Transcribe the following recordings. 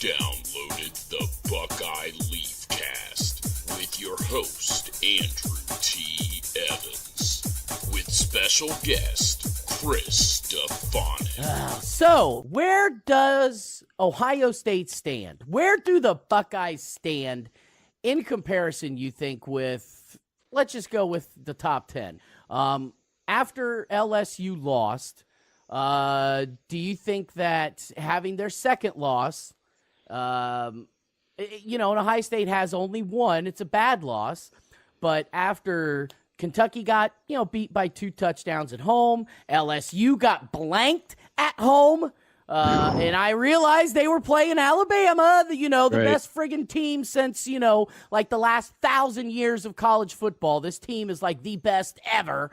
downloaded the Buckeye Leafcast with your host, Andrew T. Evans, with special guest, Chris Stefanik. So, where does Ohio State stand? Where do the Buckeyes stand in comparison, you think, with, let's just go with the top 10. After LSU lost, do you think that having their second loss, and Ohio State has only one, it's a bad loss, but after Kentucky got, beat by 2 touchdowns at home, LSU got blanked at home, and I realized they were playing Alabama, the best friggin' team since, like the last 1,000 years of college football. This team is like the best ever,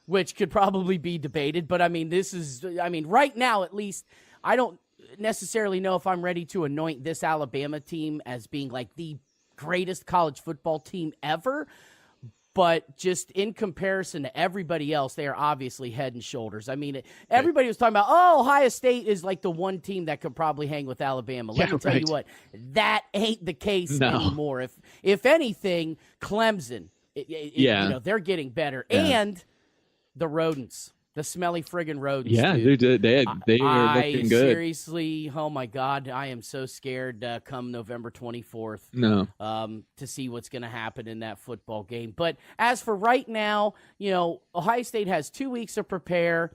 which could probably be debated. But, right now at least, I don't necessarily know if I'm ready to anoint this Alabama team as being like the greatest college football team ever. But just in comparison to everybody else, they are obviously head and shoulders. Everybody was talking about, Ohio State is like the one team that could probably hang with Alabama. Let me tell you what, that ain't the case anymore. If anything, Clemson, they're getting better. Yeah. And the Rodents, the Smelly friggin' Rodents. Yeah, they are looking good. Seriously, oh my God, I am so scared come November 24th to see what's going to happen in that football game. But as for right now, Ohio State has 2 weeks to prepare.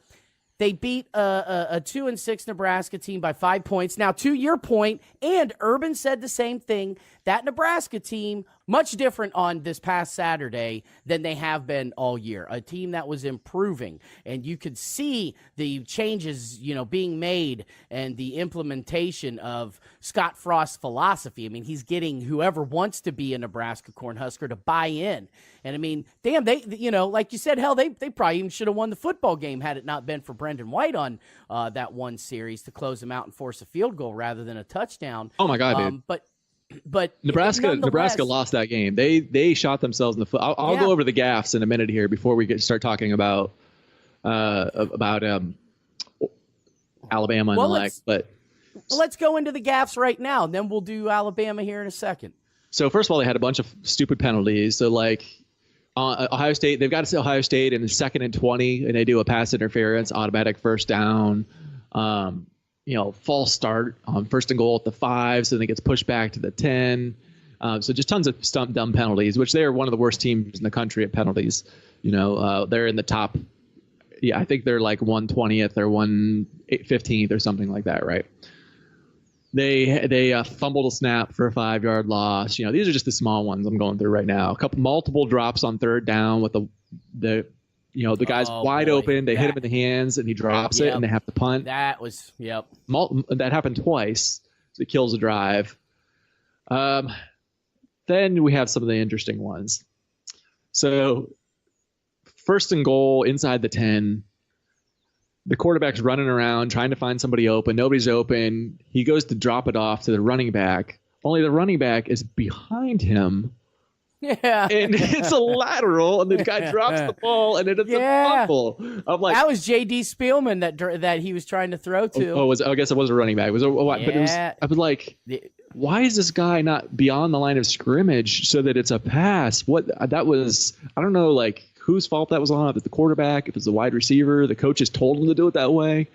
They beat a 2-6 Nebraska team by 5 points. Now, to your point, and Urban said the same thing, that Nebraska team, much different on this past Saturday than they have been all year. A team that was improving, and you could see the changes, being made and the implementation of Scott Frost's philosophy. He's getting whoever wants to be a Nebraska Cornhusker to buy in. And damn, they, like you said, hell, they probably even should have won the football game had it not been for Brendan White on that one series to close them out and force a field goal rather than a touchdown. Oh my God, dude. But Nebraska lost that game. They shot themselves in the foot. I'll go over the gaffes in a minute here before we start talking about Alabama and the like. But let's go into the gaffes right now, and then we'll do Alabama here in a second. So first of all, they had a bunch of stupid penalties. So Ohio State, they've got to say Ohio State in the 2nd and 20, and they do a pass interference, automatic first down. False start on 1st and goal at the 5, so then it gets pushed back to the 10. So just tons of dumb penalties, which they are one of the worst teams in the country at penalties. They're in the top. Yeah, I think they're like 120th or 115th or something like that, right? They fumbled a snap for a 5-yard loss. These are just the small ones I'm going through right now. Multiple drops on 3rd down with the guy's wide open. They hit him in the hands, and he drops it, and they have to punt. That was, that happened twice. So it kills the drive. Then we have some of the interesting ones. So 1st and goal inside the 10. The quarterback's running around trying to find somebody open. Nobody's open. He goes to drop it off to the running back. Only the running back is behind him. Yeah. And it's a lateral, and the guy drops the ball, and it's a fumble. I'm like, that was J.D. Spielman that he was trying to throw to. I guess it was a running back. But I was like, why is this guy not beyond the line of scrimmage so that it's a pass? I don't know, whose fault that was on. If it's the quarterback, if it's the wide receiver, the coaches told him to do it that way.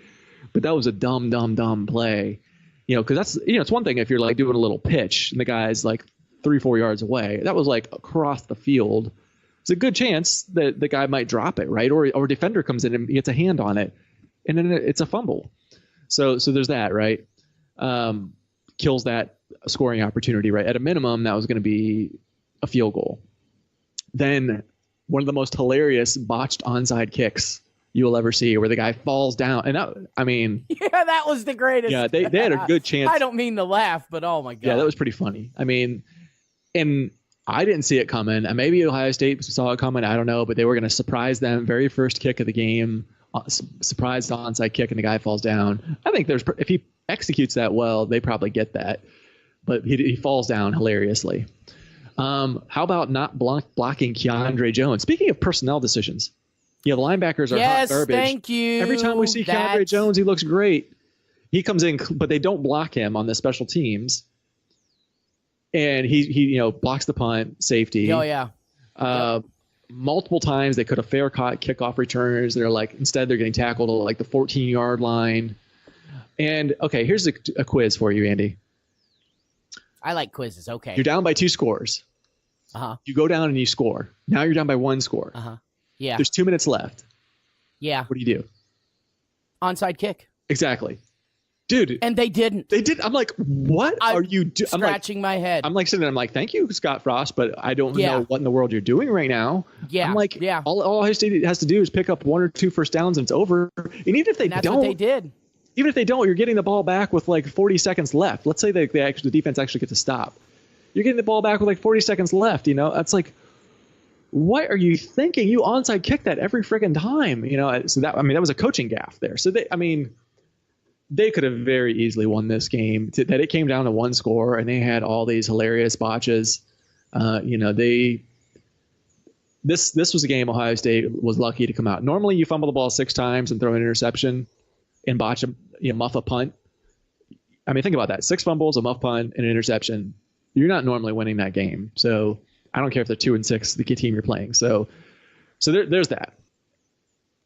But that was a dumb play. Because that's, it's one thing if you're doing a little pitch and the guy's 3-4 yards away. That was across the field. It's a good chance that the guy might drop it, right? Or a defender comes in and gets a hand on it, and then it's a fumble. So there's that, right? Kills that scoring opportunity, right? At a minimum, that was going to be a field goal. Then one of the most hilarious botched onside kicks you will ever see, where the guy falls down. And that was the greatest. Yeah, they had a good chance. I don't mean to laugh, but oh my God. Yeah, that was pretty funny. And I didn't see it coming. And maybe Ohio State saw it coming. I don't know, but they were going to surprise them. Very first kick of the game, surprise onside kick, and the guy falls down. I think if he executes that well, they probably get that. But he falls down hilariously. How about not blocking Keandre Jones? Speaking of personnel decisions, the linebackers are hot garbage. Thank you. Every time we see Keandre Jones, he looks great. He comes in, but they don't block him on the special teams. And he blocks the punt, safety. Oh, yeah. Multiple times they could have fair caught kickoff returns. Instead they're getting tackled at like the 14-yard line. And okay, here's a quiz for you, Andy. I like quizzes. Okay. You're down by 2 scores. You go down and you score. Now you're down by 1 score. Yeah. There's 2 minutes left. Yeah. What do? Onside kick. Exactly. Dude. And they didn't. They did. I'm like, what are you doing? Scratching my head. I'm like sitting there. I'm like, thank you, Scott Frost, but I don't know what in the world you're doing right now. Yeah. I'm like, all Ohio State has to do is pick up 1 or 2 first downs and it's over. And even if they that's don't, what they did. Even if they don't, you're getting the ball back with like 40 seconds left. Let's say the defense actually gets a stop. You're getting the ball back with like 40 seconds left. That's like, what are you thinking? You onside kick that every friggin' time. So that was a coaching gaffe there. So they could have very easily won this game. That it came down to 1 score, and they had all these hilarious botches. This was a game Ohio State was lucky to come out. Normally, you fumble the ball 6 times and throw an interception, and botch muff a punt. I mean, think about that: 6 fumbles, a muff punt, and an interception. You're not normally winning that game. So I don't care if they're 2-6, the team you're playing. So there's that.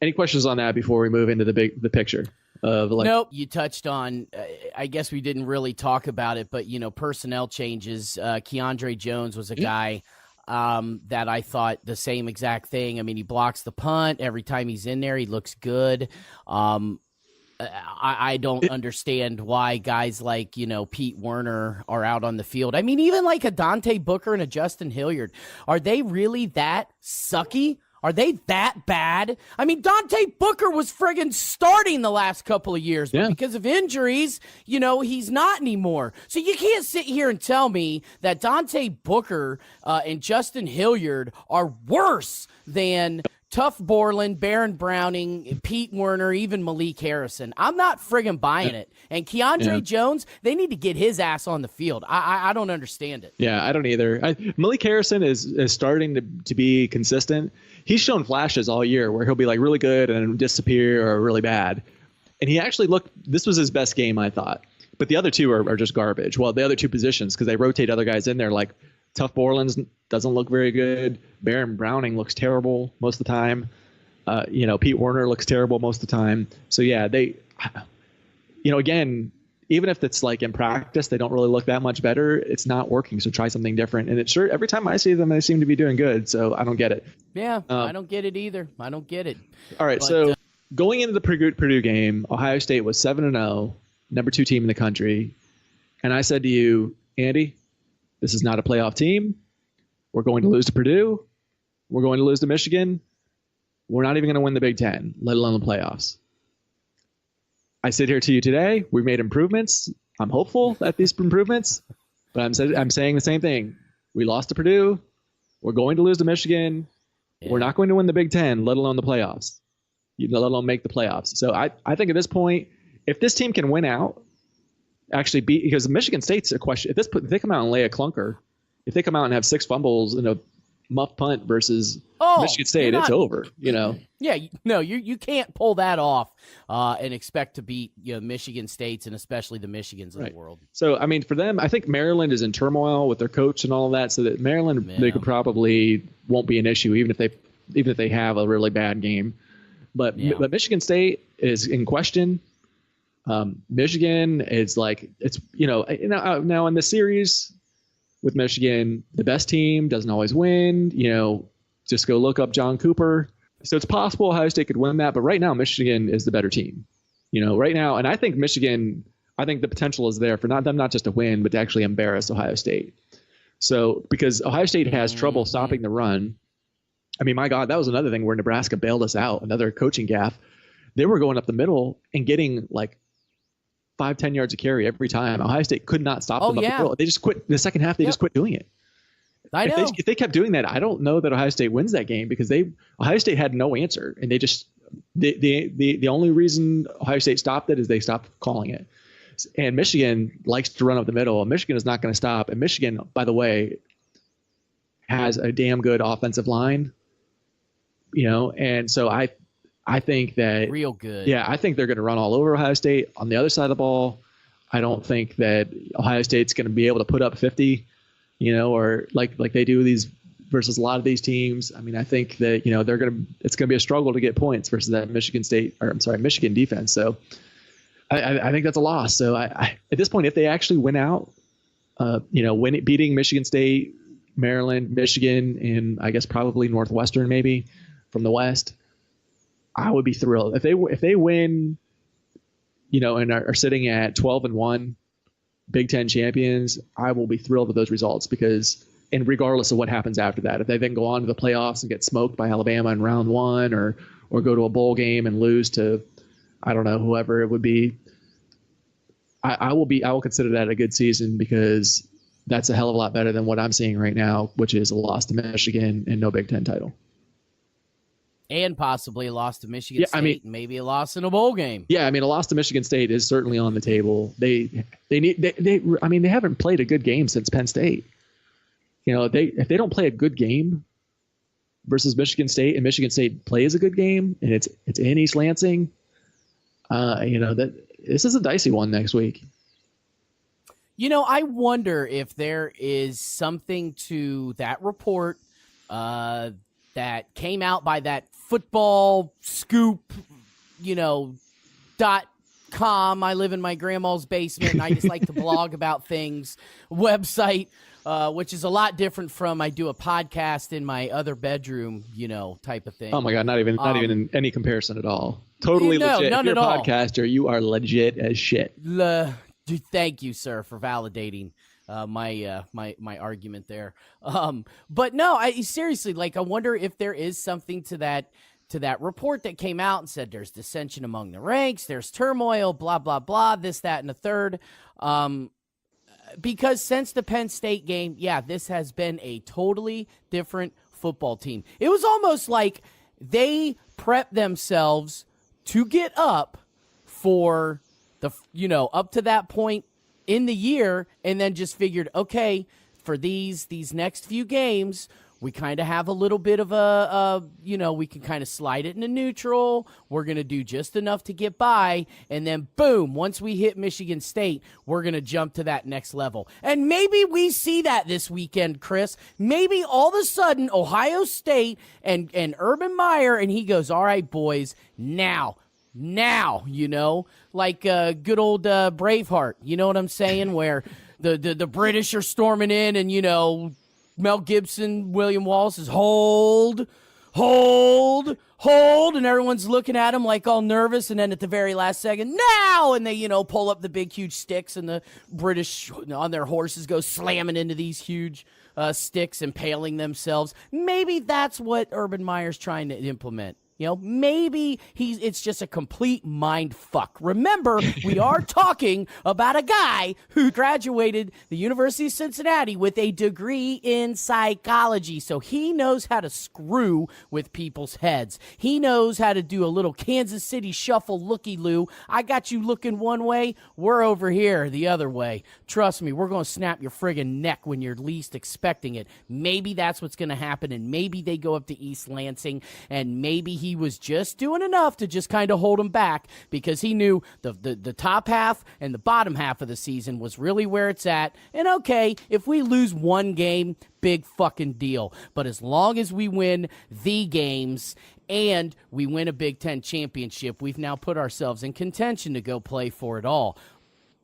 Any questions on that before we move into the picture? Nope. You touched on, I guess we didn't really talk about it, but, personnel changes. Keandre Jones was a guy that I thought the same exact thing. I mean, he blocks the punt. Every time he's in there, he looks good. I don't understand why guys like, Pete Werner are out on the field. I mean, even like a Dante Booker and a Justin Hilliard, are they really that sucky? Are they that bad? I mean, Dante Booker was friggin' starting the last couple of years, but because of injuries, he's not anymore. So you can't sit here and tell me that Dante Booker and Justin Hilliard are worse than Tuff Borland, Baron Browning, Pete Werner, even Malik Harrison. I'm not friggin' buying it. And Keandre Jones, they need to get his ass on the field. I don't understand it. Yeah, I don't either. Malik Harrison is starting to be consistent. He's shown flashes all year where he'll be like really good and disappear or really bad. And he actually this was his best game, I thought. But the other 2 are just garbage. Well, the other 2 positions, because they rotate other guys in there, like Tuff Borland doesn't look very good. Baron Browning looks terrible most of the time. Pete Werner looks terrible most of the time. So yeah, they, again, even if it's like in practice, they don't really look that much better. It's not working. So try something different. And every time I see them, they seem to be doing good. So I don't get it. Yeah, I don't get it either. I don't get it. All right. So going into the Purdue game, Ohio State was 7-0, number 2 team in the country. And I said to you, Andy, this is not a playoff team. We're going to lose to Purdue. We're going to lose to Michigan. We're not even going to win the Big Ten, let alone the playoffs. I sit here to you today. We made improvements. I'm hopeful at these improvements, but I'm saying the same thing. We lost to Purdue. We're going to lose to Michigan. Yeah. We're not going to win the Big Ten, let alone the playoffs. Let alone make the playoffs. So I think at this point, if this team can win out, actually beat, because Michigan State's a question. If they come out and lay a clunker, if they come out and have 6 fumbles and a muff punt versus Michigan State, it's over. Yeah, no, you can't pull that off and expect to beat Michigan States and especially the Michigans of the world. So I mean, for them, I think Maryland is in turmoil with their coach and all of that. So that Maryland, they could probably won't be an issue even if they have a really bad game. But Michigan State is in question. Michigan is like now in the series with Michigan, the best team doesn't always win. Just go look up John Cooper. So it's possible Ohio State could win that, but right now Michigan is the better team. Right now, and I think Michigan. I think the potential is there for them not just to win, but to actually embarrass Ohio State. So because Ohio State has trouble stopping the run. I mean, my God, that was another thing where Nebraska bailed us out. Another coaching gaffe. They were going up the middle and getting like 5-10 yards of carry every time. Ohio State could not stop them up the middle. They just quit in the second half. They just quit doing it. I know. If they kept doing that, I don't know that Ohio State wins that game because Ohio State had no answer, and the only reason Ohio State stopped it is they stopped calling it. And Michigan likes to run up the middle. Michigan is not going to stop. And Michigan, by the way, has a damn good offensive line. And so I think that real good. Yeah, I think they're going to run all over Ohio State. On the other side of the ball, I don't think that Ohio State's going to be able to put up 50, or like they do these versus a lot of these teams. I mean, I think that it's going to be a struggle to get points versus that Michigan defense. So I think that's a loss. So I at this point, if they actually win out, beating Michigan State, Maryland, Michigan, and I guess probably Northwestern maybe from the West, I would be thrilled if they win, and are sitting at 12-1 Big Ten champions. I will be thrilled with those results and regardless of what happens after that, if they then go on to the playoffs and get smoked by Alabama in round one, or go to a bowl game and lose to, I don't know, whoever it would be, I will consider that a good season, because that's a hell of a lot better than what I'm seeing right now, which is a loss to Michigan and no Big Ten title. And possibly a loss to Michigan State, and maybe a loss in a bowl game. Yeah, I mean, a loss to Michigan State is certainly on the table. They haven't played a good game since Penn State. If they don't play a good game versus Michigan State, and Michigan State plays a good game, and it's in East Lansing, that this is a dicey one next week. I wonder if there is something to that report that came out by that football scoop, .com. I live in my grandma's basement, and I just like to blog about things website, which is a lot different from I do a podcast in my other bedroom, type of thing. Oh my God, not even in any comparison at all. Totally legit. None if you're at a podcaster, you are legit as shit. Thank you, sir, for validating my argument there. But no, I seriously, I wonder if there is something to that report that came out and said there's dissension among the ranks, there's turmoil, blah, blah, blah, this, that, and the third. Because since the Penn State game, this has been a totally different football team. It was almost like they prepped themselves to get up for up to that point in the year, and then just figured, okay, for these next few games, we kind of have a little bit of we can kind of slide it into neutral. We're going to do just enough to get by. And then, boom, once we hit Michigan State, we're going to jump to that next level. And maybe we see that this weekend, Chris. Maybe all of a sudden, Ohio State and Urban Meyer, and he goes, all right, boys, now, like good old Braveheart. You know what I'm saying? Where the British are storming in, and, Mel Gibson, William Wallace is hold, and everyone's looking at him like all nervous, and then at the very last second, now, and they, pull up the big, huge sticks, and the British on their horses go slamming into these huge sticks, impaling themselves. Maybe that's what Urban Meyer's trying to implement. Maybe it's just a complete mind fuck. Remember, we are talking about a guy who graduated the University of Cincinnati with a degree in psychology. So he knows how to screw with people's heads. He knows how to do a little Kansas City shuffle looky-loo. I got you looking one way, we're over here the other way. Trust me, we're going to snap your friggin' neck when you're least expecting it. Maybe that's what's going to happen, and maybe they go up to East Lansing, and maybe he was just doing enough to just kind of hold him back, because he knew the top half and the bottom half of the season was really where it's at. And okay, if we lose one game, big fucking deal. But as long as we win the games and we win a Big Ten championship, we've now put ourselves in contention to go play for it all.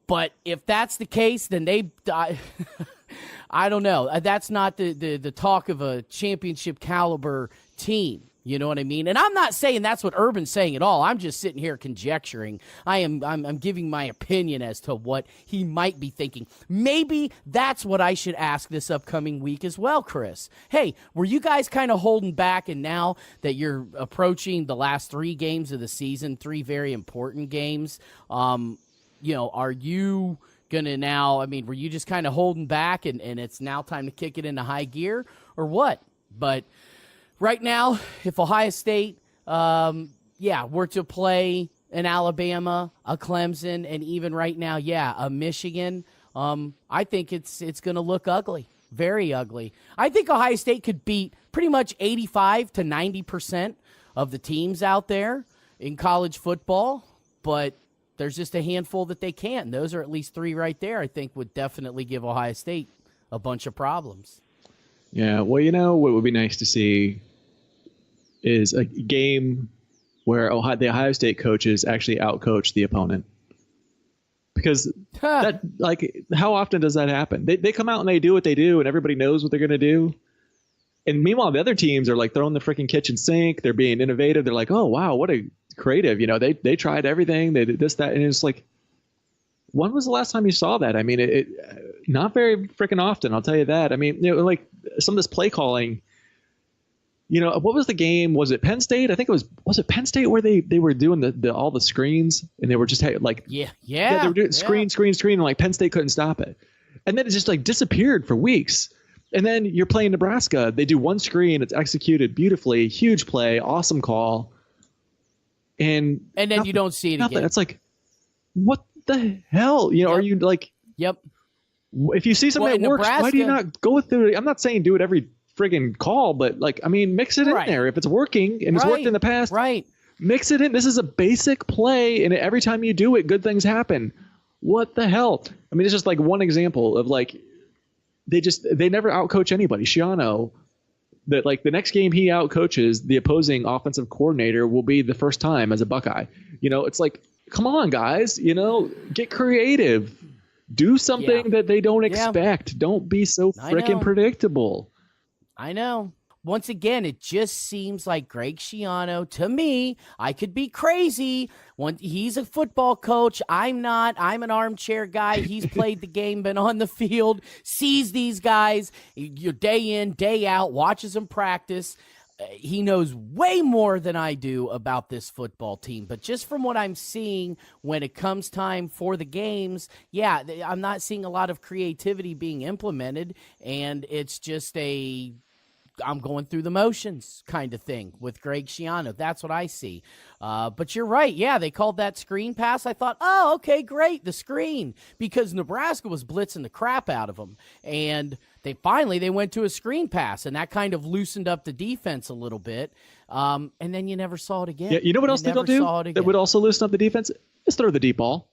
But if that's the case, then I don't know. That's not the talk of a championship caliber team. You know what I mean? And I'm not saying that's what Urban's saying at all. I'm just sitting here conjecturing. I'm giving my opinion as to what he might be thinking. Maybe that's what I should ask this upcoming week as well, Chris. Hey, were you guys kind of holding back, and now that you're approaching the last 3 games of the season, 3 very important games, are you going to now, were you just kind of holding back and it's now time to kick it into high gear, or what? But right now, if Ohio State, were to play an Alabama, a Clemson, and even right now, a Michigan, I think it's going to look ugly, very ugly. I think Ohio State could beat pretty much 85 to 90% of the teams out there in college football, but there's just a handful that they can't. Those are at least 3 right there I think would definitely give Ohio State a bunch of problems. Yeah, well, what would be nice to see is a game where the Ohio State coaches actually outcoach the opponent. Because that, how often does that happen? They come out and they do what they do, and everybody knows what they're going to do. And meanwhile, the other teams are like throwing the freaking kitchen sink. They're being innovative. They're like, oh, wow, what a creative. They tried everything. They did this, that. And it's like, when was the last time you saw that? I mean, it not very freaking often. I'll tell you that. I mean, like some of this play calling, what was the game? Was it Penn State? I think was it Penn State where they were doing all the screens and they were just like, yeah, they were doing screen, and like Penn State couldn't stop it. And then it just like disappeared for weeks. And then you're playing Nebraska. They do one screen. It's executed beautifully. Huge play. Awesome call. And then you don't see it again. It's like, what the hell? Are you like, yep. If you see something that works, Nebraska, why do you not go through it? I'm not saying do it every friggin' call, but like, I mean, mix it in there. If it's working and it's worked in the past, mix it in. This is a basic play. And every time you do it, good things happen. What the hell? I mean, it's just like one example of like, they never outcoach anybody. Shiano, that like the next game he outcoaches the opposing offensive coordinator will be the first time as a Buckeye. It's like, come on, guys, get creative. Do something that they don't expect. Don't be so freaking predictable. I know. Once again, it just seems like Greg Schiano, to me, I could be crazy. He's a football coach. I'm not. I'm an armchair guy. He's played the game, been on the field, sees these guys day in, day out, watches them practice. He knows way more than I do about this football team. But just from what I'm seeing when it comes time for the games, I'm not seeing a lot of creativity being implemented, and it's just I'm going through the motions kind of thing with Greg Schiano. That's what I see. But you're right. Yeah, they called that screen pass. I thought, oh, okay, great, the screen, because Nebraska was blitzing the crap out of them. And they went to a screen pass, and that kind of loosened up the defense a little bit. And then you never saw it again. Yeah, you know what else they don't do that would also loosen up the defense? Is throw the deep ball.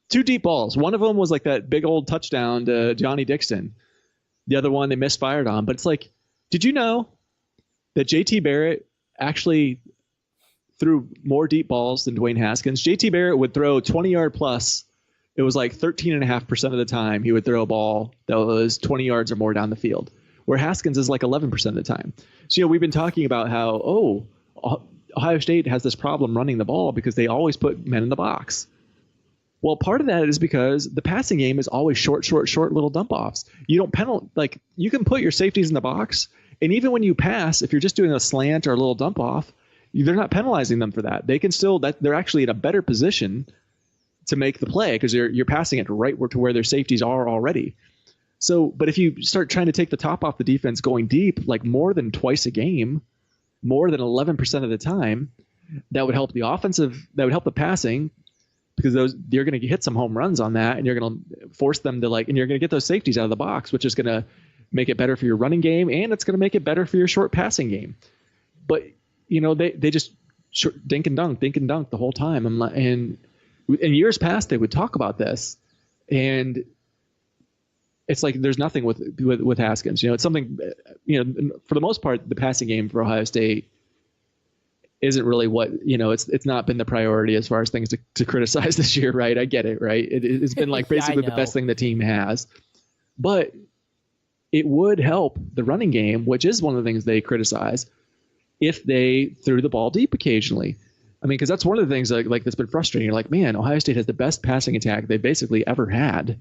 2 deep balls. One of them was like that big old touchdown to Johnny Dixon. The other one they misfired on. But it's like, did you know that JT Barrett actually threw more deep balls than Dwayne Haskins? JT Barrett would throw 20-yard plus. It was like 13.5% of the time he would throw a ball that was 20 yards or more down the field, where Haskins is like 11% of the time. So, we've been talking about how, Ohio State has this problem running the ball because they always put men in the box. Well, part of that is because the passing game is always short little dump-offs. You don't you can put your safeties in the box, and even when you pass, if you're just doing a slant or a little dump-off, they're not penalizing them for that. They can still, they're actually in a better position to make the play because you're passing it right to where their safeties are already. So, but if you start trying to take the top off the defense going deep, like more than twice a game, more than 11% of the time, that would help that would help the passing, because you're going to hit some home runs on that, and you're going to force them to and you're going to get those safeties out of the box, which is going to make it better for your running game, and it's going to make it better for your short passing game. But they just dink and dunk the whole time. And in years past they would talk about this, and it's like there's nothing with Haskins. It's something. For the most part, the passing game for Ohio State isn't really what it's not been the priority as far as things to criticize this year, right? I get it, right? It's been like basically the best thing the team has, but it would help the running game, which is one of the things they criticize, if they threw the ball deep occasionally. I mean, because that's one of the things that's been frustrating. You're like, man, Ohio State has the best passing attack they've basically ever had,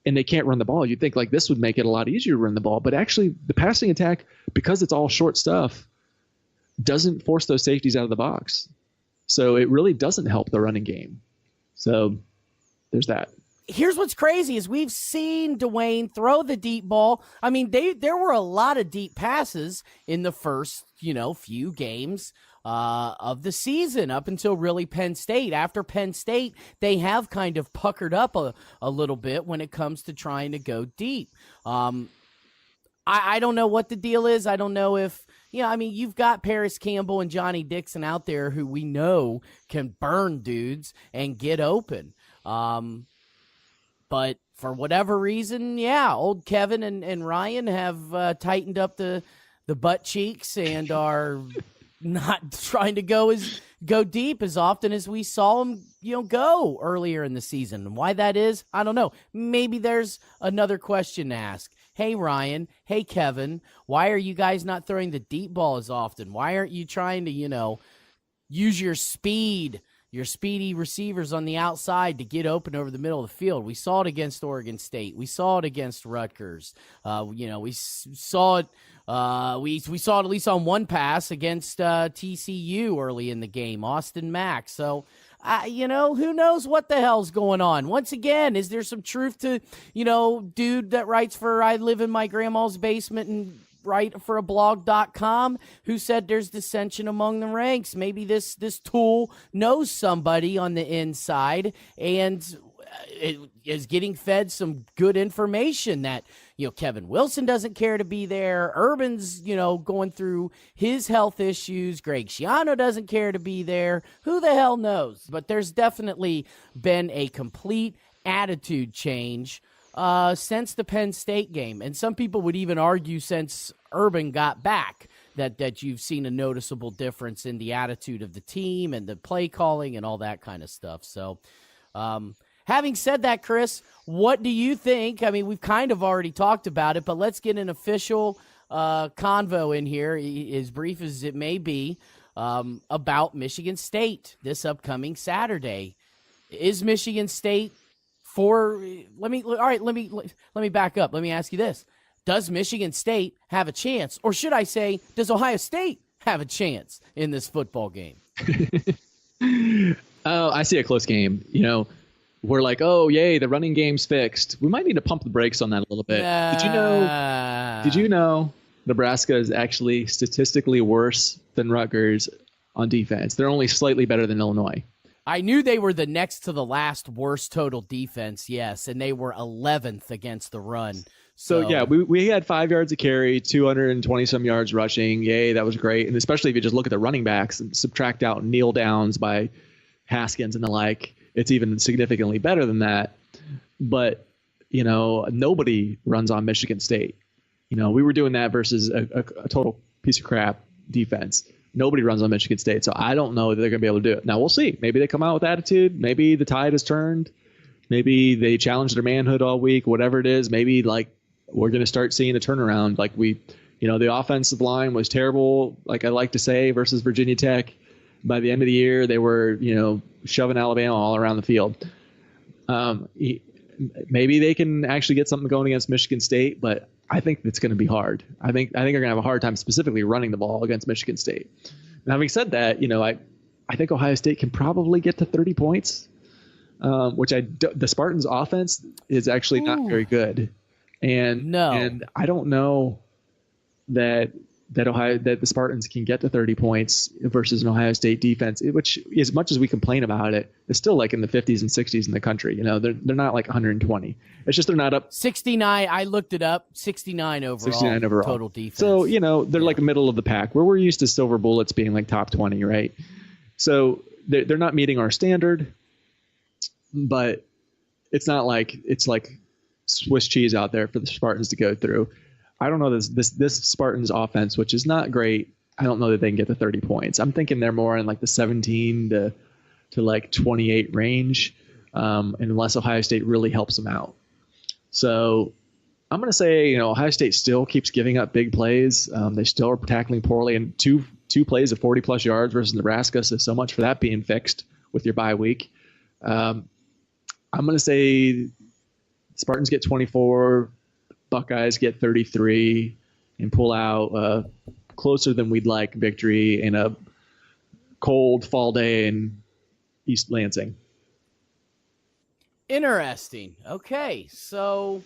and they can't run the ball. You'd think like this would make it a lot easier to run the ball, but actually the passing attack, because it's all short stuff, doesn't force those safeties out of the box. So it really doesn't help the running game. So there's that. Here's what's crazy is we've seen Dwayne throw the deep ball. I mean, there were a lot of deep passes in the first, few games of the season up until really Penn State. After Penn State, they have kind of puckered up a little bit when it comes to trying to go deep. I don't know what the deal is. I don't know if I mean, you've got Paris Campbell and Johnny Dixon out there who we know can burn dudes and get open. But for whatever reason, old Kevin and Ryan have tightened up the butt cheeks and are not trying to go deep as often as we saw them, go earlier in the season. And why that is, I don't know. Maybe there's another question to ask. Hey, Ryan. Hey, Kevin. Why are you guys not throwing the deep ball as often? Why aren't you trying to, use your speedy receivers on the outside to get open over the middle of the field? We saw it against Oregon State. We saw it against Rutgers. We saw it. We saw it at least on one pass against TCU early in the game, Austin Mack. So, who knows what the hell's going on? Once again, is there some truth to, dude that writes for I Live in My Grandma's Basement and write for a blog.com who said there's dissension among the ranks? Maybe this tool knows somebody on the inside and is getting fed some good information that, Kevin Wilson doesn't care to be there. Urban's, going through his health issues. Greg Schiano doesn't care to be there. Who the hell knows? But there's definitely been a complete attitude change since the Penn State game. And some people would even argue since Urban got back that you've seen a noticeable difference in the attitude of the team and the play calling and all that kind of stuff. So, having said that, Chris, what do you think? I mean, we've kind of already talked about it, but let's get an official convo in here, as brief as it may be, about Michigan State this upcoming Saturday. Is Michigan State let me back up. Let me ask you this. Does Michigan State have a chance, or should I say, does Ohio State have a chance in this football game? Oh, I see a close game. We're like, oh, yay, the running game's fixed. We might need to pump the brakes on that a little bit. Did you know Nebraska is actually statistically worse than Rutgers on defense? They're only slightly better than Illinois. I knew they were the next to the last worst total defense, yes, and they were 11th against the run. So yeah, we had 5 yards a carry, 220-some yards rushing. Yay, that was great. And especially if you just look at the running backs and subtract out kneel downs by Haskins and the like, it's even significantly better than that. But, nobody runs on Michigan State. We were doing that versus a total piece of crap defense. Nobody runs on Michigan State, so I don't know that they're going to be able to do it. Now, we'll see. Maybe they come out with attitude. Maybe the tide has turned. Maybe they challenge their manhood all week, whatever it is. Maybe, we're going to start seeing a turnaround. The offensive line was terrible, like I like to say, versus Virginia Tech. By the end of the year, they were, shoving Alabama all around the field. Maybe they can actually get something going against Michigan State, but I think it's going to be hard. I think they're going to have a hard time specifically running the ball against Michigan State. And having said that, I think Ohio State can probably get to 30 points, which the Spartans' offense is actually not very good. And I don't know that the Spartans can get to 30 points versus an Ohio State defense, which, as much as we complain about it, is still in the 50s and 60s in the country. They're not 120. It's just they're not up 69. I looked it up. 69 overall total defense. So they're like middle of the pack, where we're used to Silver Bullets being top 20, right? So they're not meeting our standard, but it's not it's like Swiss cheese out there for the Spartans to go through. I don't know this Spartans offense, which is not great. I don't know that they can get to 30 points. I'm thinking they're more in the 17 to 28 range, unless Ohio State really helps them out. So I'm going to say, Ohio State still keeps giving up big plays. They still are tackling poorly, and two plays of 40-plus yards versus Nebraska, so much for that being fixed with your bye week. I'm going to say Spartans get 24, Buckeyes get 33, and pull out a closer than we'd like victory in a cold fall day in East Lansing. Interesting. Okay, so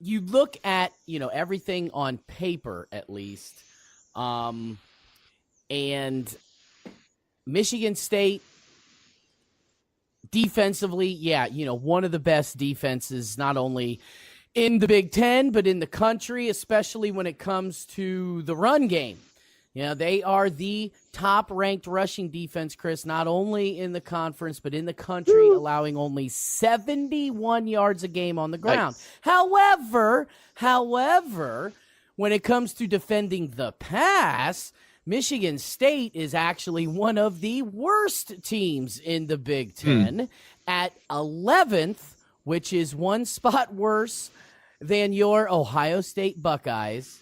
you look at everything on paper at least, and Michigan State defensively, one of the best defenses, not only in the Big Ten, but in the country, especially when it comes to the run game. They are the top-ranked rushing defense, Chris, not only in the conference, but in the country, allowing only 71 yards a game on the ground. Nice. However, when it comes to defending the pass, Michigan State is actually one of the worst teams in the Big Ten at 11th, which is one spot worse than your Ohio State Buckeyes.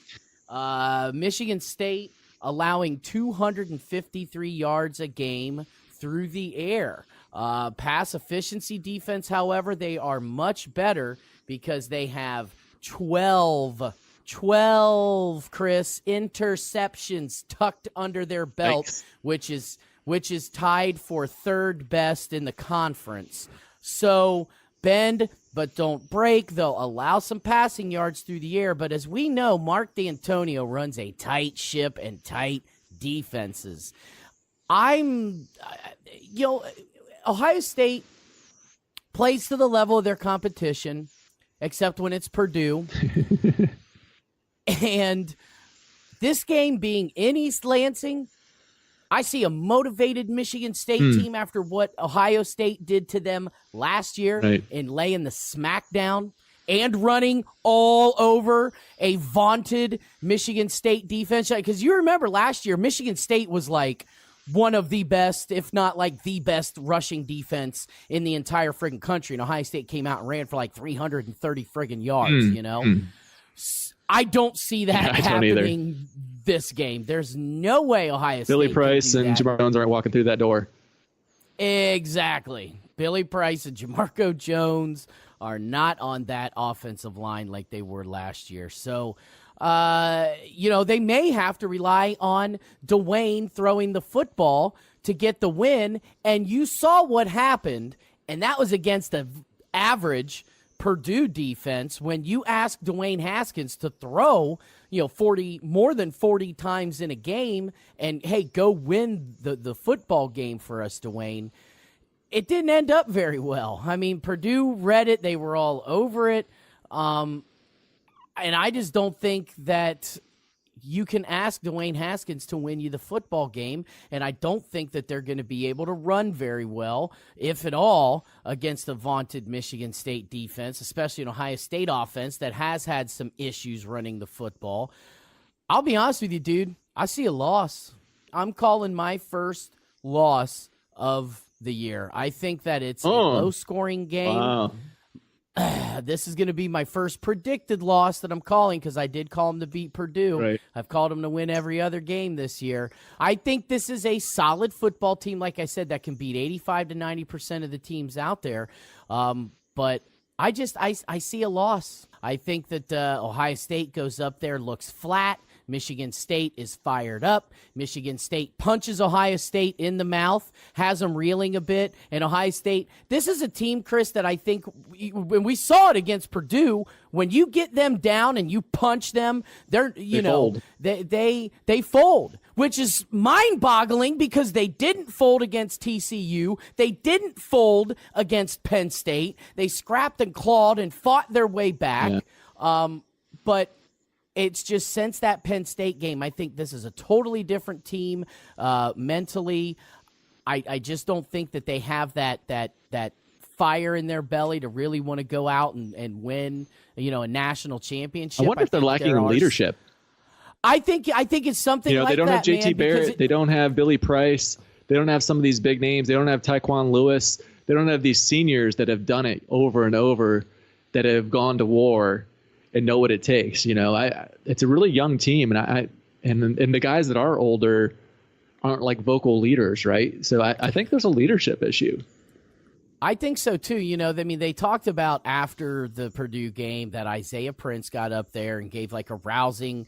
Michigan State allowing 253 yards a game through the air. Pass efficiency defense, however, they are much better because they have 12, Chris, interceptions tucked under their belt, which is tied for third best in the conference. So bend but don't break. They'll allow some passing yards through the air, but as we know, Mark D'Antonio runs a tight ship and tight defenses. Ohio State plays to the level of their competition, except when it's Purdue. And this game being in East Lansing, I see a motivated Michigan State team after what Ohio State did to them last year in laying the smackdown and running all over a vaunted Michigan State defense. Because you remember last year, Michigan State was like one of the best, if not like the best rushing defense in the entire friggin' country. And Ohio State came out and ran for like 330 friggin' yards, I don't see that happening this game. There's no way Ohio State Billy Price and Jamar Jones aren't walking through that door. Exactly. Billy Price and Jamarco Jones are not on that offensive line like they were last year. So, they may have to rely on Dwayne throwing the football to get the win. And you saw what happened, and that was against the average Purdue defense when you ask Dwayne Haskins to throw, more than 40 times in a game and, hey, go win the football game for us, Dwayne. It didn't end up very well. I mean, Purdue read it. They were all over it. And I just don't think that you can ask Dwayne Haskins to win you the football game, and I don't think that they're going to be able to run very well, if at all, against the vaunted Michigan State defense, especially an Ohio State offense that has had some issues running the football. I'll be honest with you, dude. I see a loss. I'm calling my first loss of the year. I think that it's a low-scoring game. Wow. This is going to be my first predicted loss that I'm calling because I did call them to beat Purdue. Right. I've called them to win every other game this year. I think this is a solid football team, like I said, that can beat 85 to 90% of the teams out there. But I see a loss. I think that Ohio State goes up there, looks flat. Michigan State is fired up. Michigan State punches Ohio State in the mouth, has them reeling a bit. And Ohio State, this is a team, Chris, that I think when we saw it against Purdue, when you get them down and you punch them, they fold, which is mind-boggling because they didn't fold against TCU. They didn't fold against Penn State. They scrapped and clawed and fought their way back. Yeah. But it's just since that Penn State game, I think this is a totally different team mentally. I just don't think that they have that fire in their belly to really want to go out and win, a national championship. I wonder if they're lacking in leadership. I think it's something like that. They don't have JT Barrett. They don't have Billy Price. They don't have some of these big names. They don't have Taekwon Lewis. They don't have these seniors that have done it over and over, that have gone to war and know what it takes. It's a really young team, and the guys that are older aren't like vocal leaders, right? So I think there's a leadership issue. I think so too. They talked about after the Purdue game that Isaiah Prince got up there and gave like a rousing,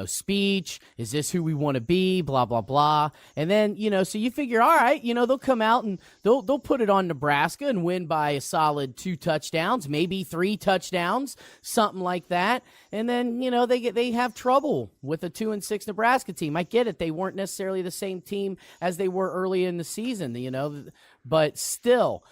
speech. Is this who we want to be? Blah, blah, blah. And then, so you figure, all right, they'll come out and they'll put it on Nebraska and win by a solid 2 touchdowns, maybe 3 touchdowns, something like that. And then, they have trouble with a 2-6 Nebraska team. I get it. They weren't necessarily the same team as they were early in the season, but still.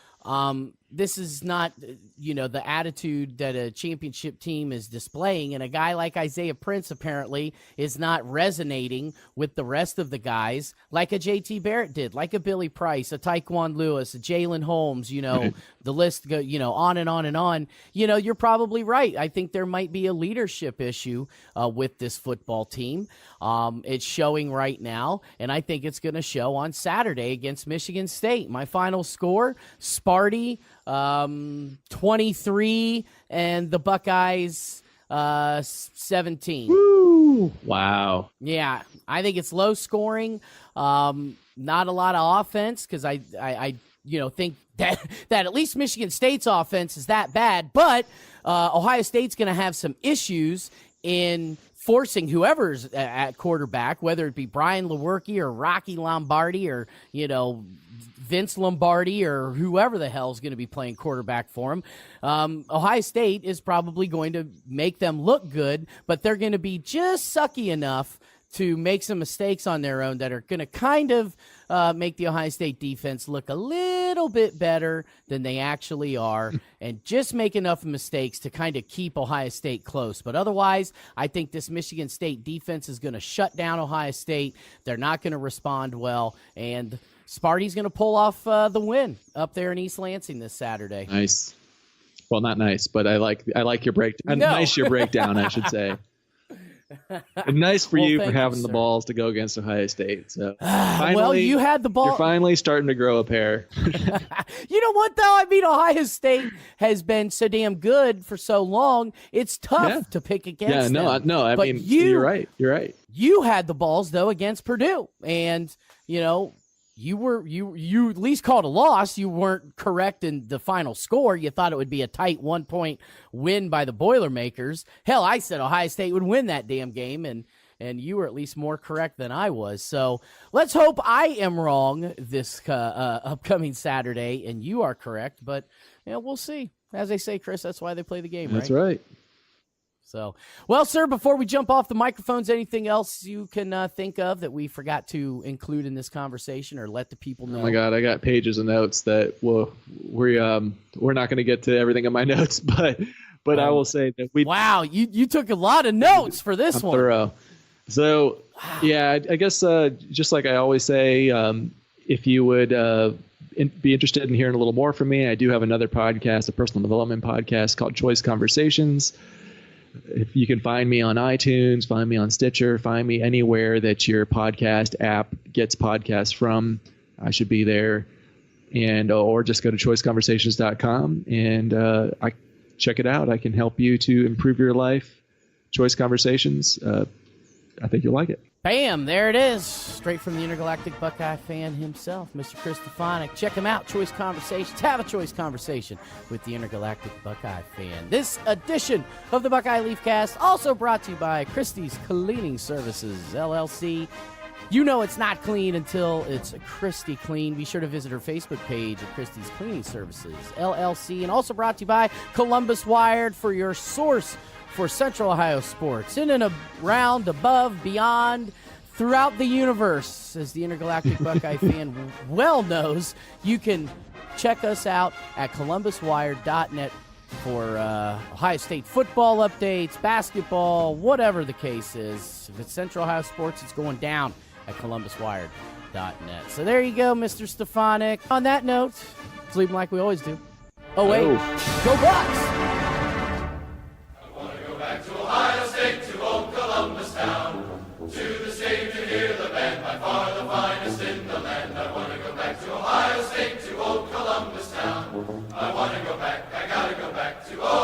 This is not, the attitude that a championship team is displaying. And a guy like Isaiah Prince apparently is not resonating with the rest of the guys like a JT Barrett did, like a Billy Price, a Tyquan Lewis, a Jalen Holmes, the list go, on and on and on. You're probably right. I think there might be a leadership issue with this football team. It's showing right now, and I think it's going to show on Saturday against Michigan State. My final score, Sparty 23 and the Buckeyes 17. Woo! Wow. Yeah, I think it's low scoring, not a lot of offense, because I think that at least Michigan State's offense is that bad, but Ohio State's going to have some issues in forcing whoever's at quarterback, whether it be Brian Lewerke or Rocky Lombardi or, Vince Lombardi or whoever the hell is going to be playing quarterback for him. Ohio State is probably going to make them look good, but they're going to be just sucky enough to make some mistakes on their own that are going to kind of make the Ohio State defense look a little bit better than they actually are, and just make enough mistakes to kind of keep Ohio State close. But otherwise, I think this Michigan State defense is going to shut down Ohio State. They're not going to respond well, and Sparty's going to pull off the win up there in East Lansing this Saturday. Nice. Well, not nice, but I like your breakdown. No. Nice your breakdown, I should say. And nice for you for having the sir. balls to go against Ohio State. So finally, you had the ball. You're finally starting to grow a pair. You know what, though? I mean, Ohio State has been so damn good for so long. It's tough to pick against them. I mean, you're right. You're right. You had the balls, though, against Purdue. And, you at least called a loss. You weren't correct in the final score. You thought it would be a tight 1-point win by the Boilermakers. Hell, I said Ohio State would win that damn game, and you were at least more correct than I was. So let's hope I am wrong this upcoming Saturday, and you are correct. But we'll see. As they say, Chris, that's why they play the game, right? That's right. So, well, sir, before we jump off the microphones, anything else you can think of that we forgot to include in this conversation or let the people know? Oh my God, I got pages of notes that we're not going to get to everything in my notes, but I will say that wow, you took a lot of notes for this one. Thorough. So, wow. Yeah, I guess just like I always say, if you would be interested in hearing a little more from me, I do have another podcast, a personal development podcast called Choice Conversations. If you can find me on iTunes, find me on Stitcher, find me anywhere that your podcast app gets podcasts from, I should be there. Or just go to choiceconversations.com and I check it out. I can help you to improve your life. Choice Conversations. I think you'll like it. Bam, there it is. Straight from the intergalactic Buckeye fan himself, Mr. Chris Stefanik. Check him out, Choice Conversations. Have a choice conversation with the intergalactic Buckeye fan. This edition of the Buckeye Leafcast also brought to you by Christie's Cleaning Services, LLC. You know it's not clean until it's Christie clean. Be sure to visit her Facebook page at Christie's Cleaning Services, LLC. And also brought to you by Columbus Wired, for your source for Central Ohio sports, in and around, above, beyond, throughout the universe. As the intergalactic Buckeye fan well knows, you can check us out at columbuswired.net for Ohio State football updates, basketball, whatever the case is. If it's Central Ohio sports, it's going down at columbuswired.net. So there you go, Mr. Stefanik. On that note, let's leave them like we always do. Oh, wait. Go Bucks! Back to Ohio State, to old Columbus town, to the stadium to hear the band, by far the finest in the land. I want to go back to Ohio State, to old Columbus town. I want to go back, I gotta go back to old